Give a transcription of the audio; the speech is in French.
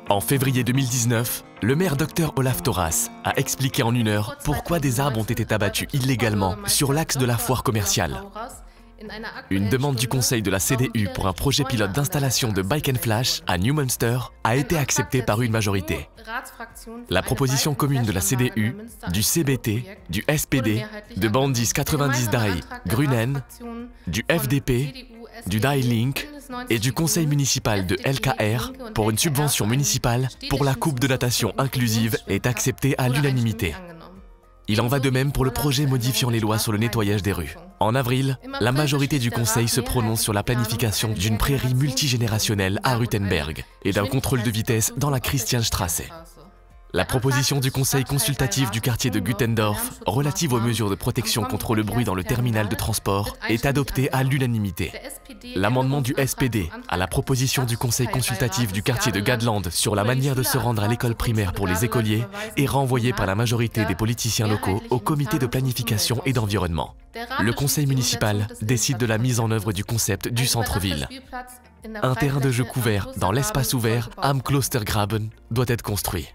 En février 2019, le maire Dr Olaf Thoras a expliqué en 1 heure pourquoi des arbres ont été abattus illégalement sur l'axe de la foire commerciale. Une demande du conseil de la CDU pour un projet pilote d'installation de Bike & Flash à Neumünster a été acceptée par une majorité. La proposition commune de la CDU, du CBT, du SPD, de Bandis 90 Die Grünen, du FDP, du Die Link et du conseil municipal de LKR pour une subvention municipale pour la coupe de natation inclusive est acceptée à l'unanimité. Il en va de même pour le projet modifiant les lois sur le nettoyage des rues. En avril, la majorité du Conseil se prononce sur la planification d'une prairie multigénérationnelle à Ruthenberg et d'un contrôle de vitesse dans la Christianstraße. La proposition du Conseil consultatif du quartier de Gütendorf relative aux mesures de protection contre le bruit dans le terminal de transport est adoptée à l'unanimité. L'amendement du SPD à la proposition du Conseil consultatif du quartier de Gadland sur la manière de se rendre à l'école primaire pour les écoliers est renvoyé par la majorité des politiciens locaux au comité de planification et d'environnement. Le conseil municipal décide de la mise en œuvre du concept du centre-ville. Un terrain de jeu couvert dans l'espace ouvert Am Klostergraben doit être construit.